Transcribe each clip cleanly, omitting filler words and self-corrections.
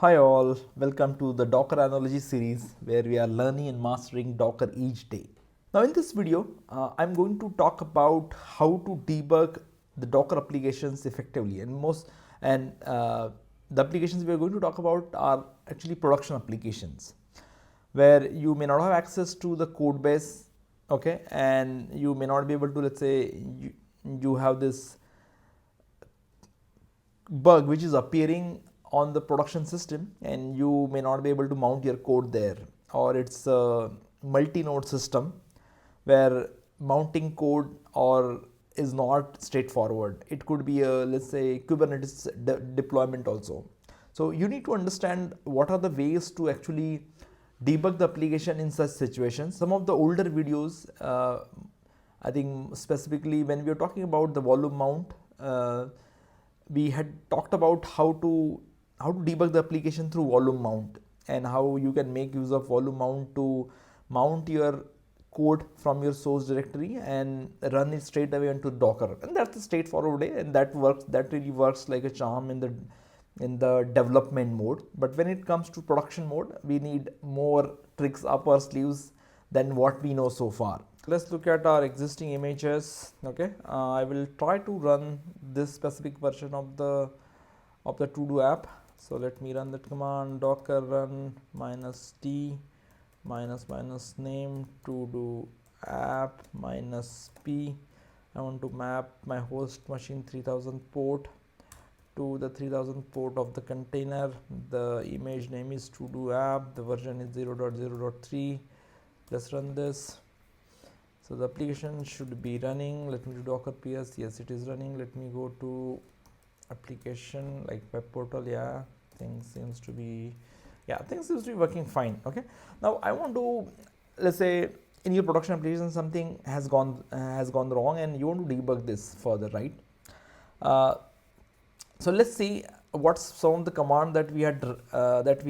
Hi all, welcome to the Docker Analogy series where we are learning and mastering Docker each day. Now in this video, I'm going to talk about how to debug the Docker applications effectively, and the applications we are going to talk about are actually production applications where you may not have access to the code base, okay, and you may not be able to, let's say you have this bug which is appearing on the production system and you may not be able to mount your code there, or it's a multi-node system where mounting code or is not straightforward. It could be a, let's say, Kubernetes deployment also. So you need to understand what are the ways to actually debug the application in such situations. Some of the older videos, I think specifically when we are talking about the volume mount, we had talked about how to debug the application through volume mount, and how you can make use of volume mount to mount your code from your source directory and run it straight away into Docker. And that's a straightforward way, and that really works like a charm in the development mode. But when it comes to production mode, we need more tricks up our sleeves than what we know so far. Let's look at our existing images. Okay, I will try to run this specific version of the to-do app. So let me run that command: docker run -t -name to-do app -p. I want to map my host machine 3000 port to the 3000 port of the container. The image name is to-do app. The version is 0.0.3. Let's run this. So the application should be running. Let me do docker ps. Yes, it is running. Let me go to application like web portal. Yeah, things seems to be working fine. Okay, now I want to, let's say, in your production application something has gone wrong and you want to debug this further, right? So let's see what some of the command that we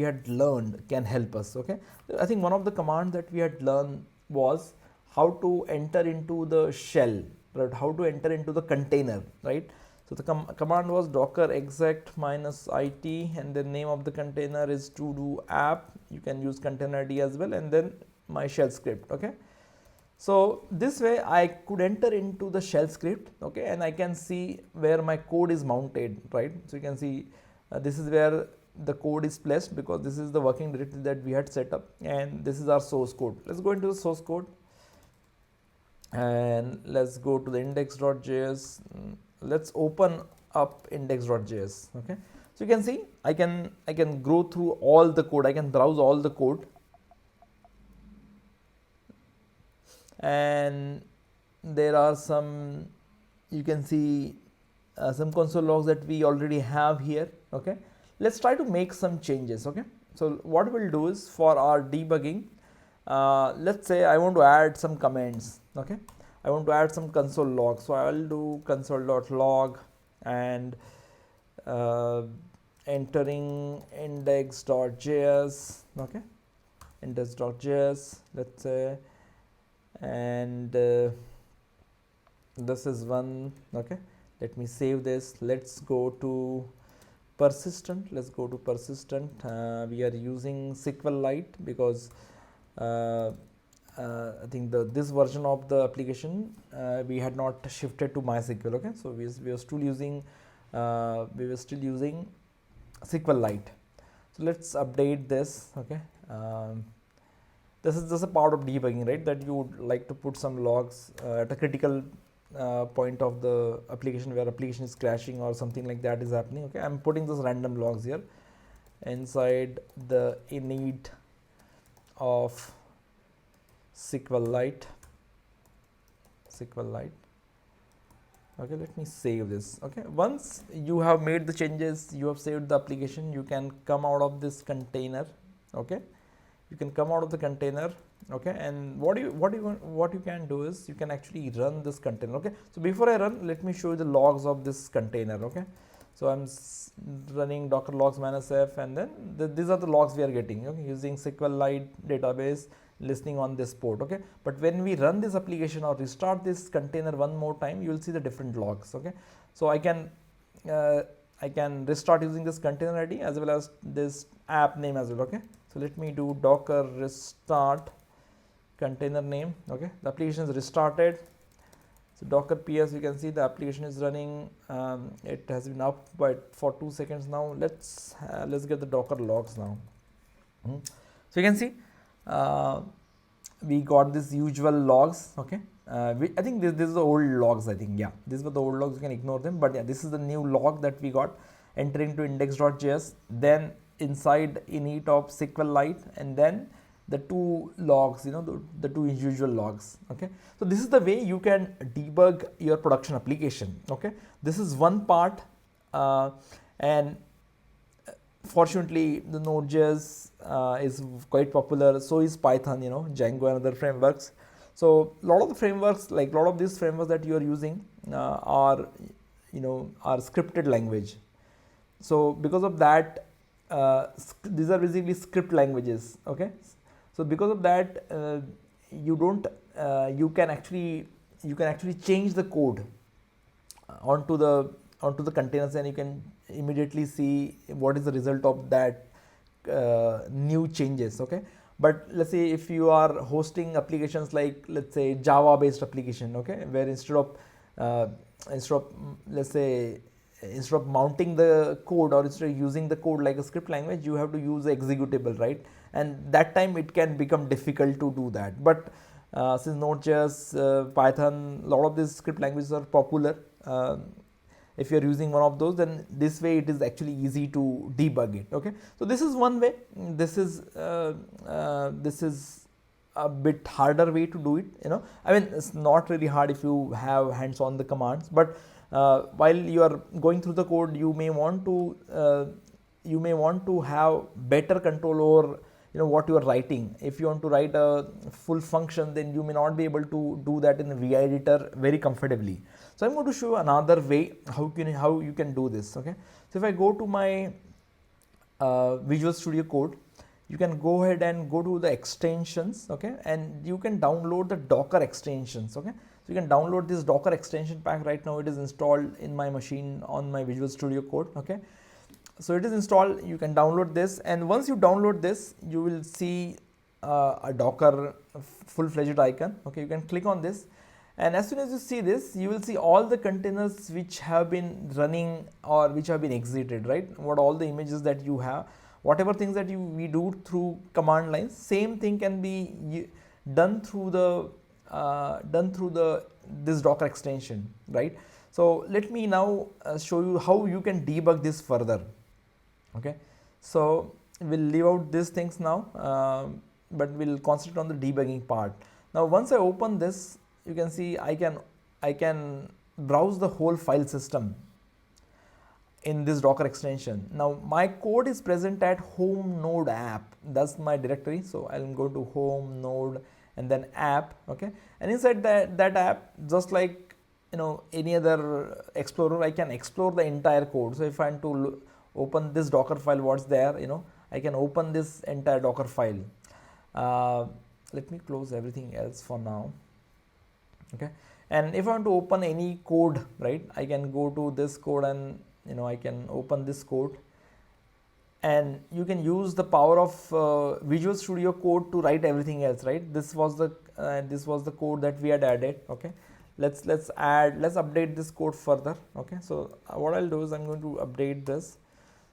had learned can help us. Okay, I think one of the command that we had learned was how to enter into the shell, right? How to enter into the container, right? So the command was docker exec -it, and the name of the container is to do app. You can use containerd as well, and then my shell script. Okay, so this way I could enter into the shell script, okay, and I can see where my code is mounted, right? So you can see this is where the code is placed, because this is the working directory that we had set up, and this is our source code. Let's go into the source code and let's go to the index.js. Let's open up index.js. Okay, so you can see I can go through all the code. I can browse all the code, and there are some, you can see some console logs that we already have here. Okay, let's try to make some changes. Okay, so what we'll do is, for our debugging, let's say I want to add some comments. Okay, I want to add some console logs, so I'll do console.log and entering index.js. okay, index.js, let's say, and this is one. Okay, let me save this. Let's go to persistent. We are using SQLite because I think this version of the application we had not shifted to MySQL. Okay, so we were still using SQLite. So let's update this. Okay, this is just a part of debugging, right? That you would like to put some logs at a critical point of the application where application is crashing or something like that is happening. Okay, I'm putting those random logs here inside the init of SQLite. Okay, let me save this. Okay, once you have made the changes, you have saved the application, you can come out of this container. Okay, you can come out of the container. Okay, and what you can do is you can actually run this container. Okay, so before I run, let me show you the logs of this container. Okay, so I'm running docker logs -f, and then these are the logs we are getting. Okay, using SQLite database, listening on this port. Okay, but when we run this application or restart this container one more time, you will see the different logs. Okay, so I can I can restart using this container ID as well as this app name as well. Okay, so let me do docker restart container name. Okay, the application is restarted. So docker ps, you can see the application is running. It has been up but for 2 seconds now. Let's get the docker logs now. So you can see we got this usual logs. Okay, I think this is the old logs. I think, yeah, these were the old logs, you can ignore them, but yeah, this is the new log that we got. Enter into index.js, then inside init of SQLite, and then the two logs, you know, the two usual logs. Okay, so this is the way you can debug your production application. Okay, this is one part, and fortunately the Node.js is quite popular, so is Python, you know, Django and other frameworks. So a lot of the frameworks, like a lot of these frameworks that you are using are scripted language. So because of that, these are basically script languages. Okay, so because of that, you can actually change the code onto the containers, and you can immediately see what is the result of that new changes. Okay, but let's say if you are hosting applications like, let's say, Java based application, okay, where instead of mounting the code, or instead of using the code like a script language, you have to use the executable, right? And that time it can become difficult to do that. But since Node.js, Python, a lot of these script languages are popular, if you are using one of those, then this way it is actually easy to debug it. Okay, so this is one way. This is a bit harder way to do it. You know, I mean, it's not really hard if you have hands on the commands, but while you are going through the code, you may want to have better control over, you know, what you are writing. If you want to write a full function, then you may not be able to do that in the VI editor very comfortably. So I'm going to show another way how you can do this. Okay, so if I go to my Visual Studio Code, you can go ahead and go to the extensions. Okay, and you can download the Docker extensions. Okay, so you can download this Docker extension pack. Right now it is installed in my machine on my Visual Studio Code. Okay, so it is installed. You can download this, and once you download this, you will see a Docker full-fledged icon. Okay, you can click on this, and as soon as you see this, you will see all the containers which have been running or which have been exited, right? What all the images that you have, whatever things that we do through command lines, same thing can be done through this Docker extension, right? So let me now show you how you can debug this further. Okay, so we'll leave out these things now, but we'll concentrate on the debugging part. Now once I open this, you can see I can browse the whole file system in this Docker extension. Now my code is present at home node app, that's my directory. So I'll go to home node and then app. Okay, and inside that app, just like, you know, any other explorer, I can explore the entire code. So if I want to open this Docker file, what's there, you know, I can open this entire Docker file. Let me close everything else for now. Okay, and if I want to open any code, right, I can go to this code, and, you know, I can open this code, and you can use the power of Visual Studio Code to write everything else, right? This was the code that we had added. Okay, let's update this code further. Okay, so what I'll do is I'm going to update this.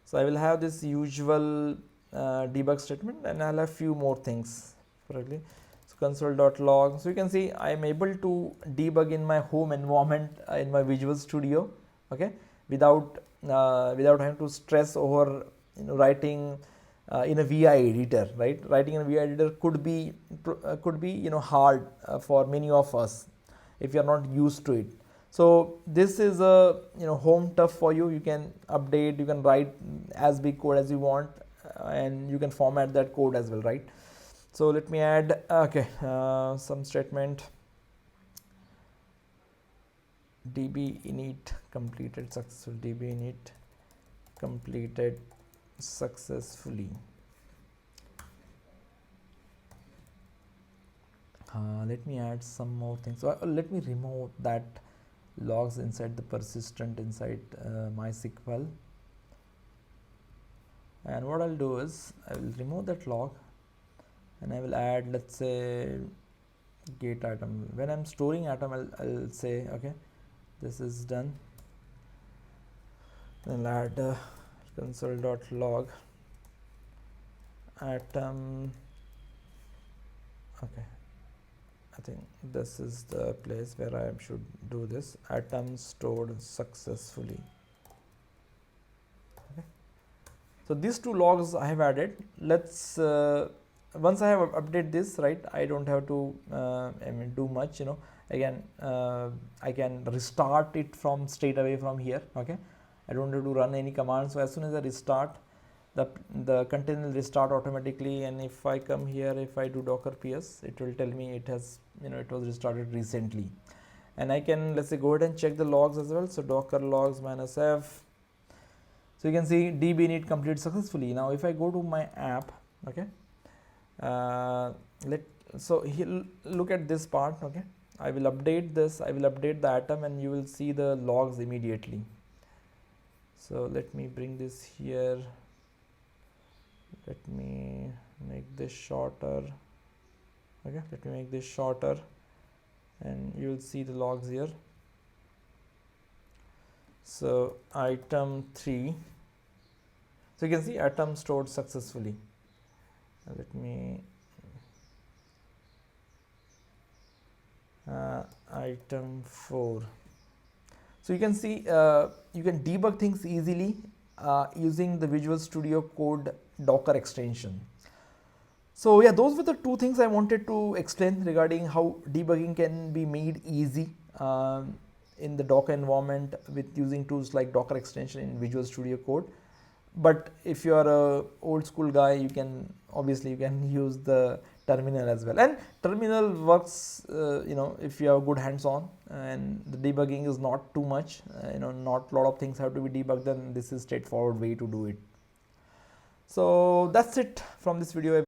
So I will have this usual debug statement, and I'll have few more things probably. So console.log. So you can see I am able to debug in my home environment in my Visual Studio. Okay, without having to stress over, you know, writing in a VI editor, right? Writing in a VI editor could be you know, hard for many of us if you are not used to it. So this is a, you know, home turf for you. You can update, you can write as big code as you want, and you can format that code as well, right? So let me add some statement. db init completed successfully. db init completed successfully. Let me add some more things. So let me remove that logs inside the persistent inside MySQL. And what I'll do is I will remove that log and I will add, let's say, get atom. When I'm storing atom, I'll say, okay, this is done. Then I'll add console.log atom. Okay, I think this is the place where I should do this. Atom stored successfully. Okay, so these two logs I have added. Let's once I have updated this, right, I don't have to do much, you know. Again, I can restart it from straight away from here. Okay, I don't have to run any command. So as soon as I restart, the container will restart automatically. And if I come here, if I do docker ps, it will tell me it has, you know, it was restarted recently. And I can, let's say, go ahead and check the logs as well. So docker logs -f. So you can see db init completed successfully. Now if I go to my app, okay, so here, look at this part. Okay, I will update this, I will update the atom, and you will see the logs immediately. So let me bring this here, let me make this shorter. Okay, let me make this shorter, and you will see the logs here. So item 3, so you can see atom stored successfully. Let me item 4. So you can see you can debug things easily using the Visual Studio Code Docker extension. So yeah, those were the two things I wanted to explain regarding how debugging can be made easy in the Docker environment with using tools like Docker extension in Visual Studio Code. But if you are a old school guy, you can obviously use the terminal as well. And terminal works, you know, if you have good hands-on and the debugging is not too much, you know, not a lot of things have to be debugged, then this is straightforward way to do it. So that's it from this video.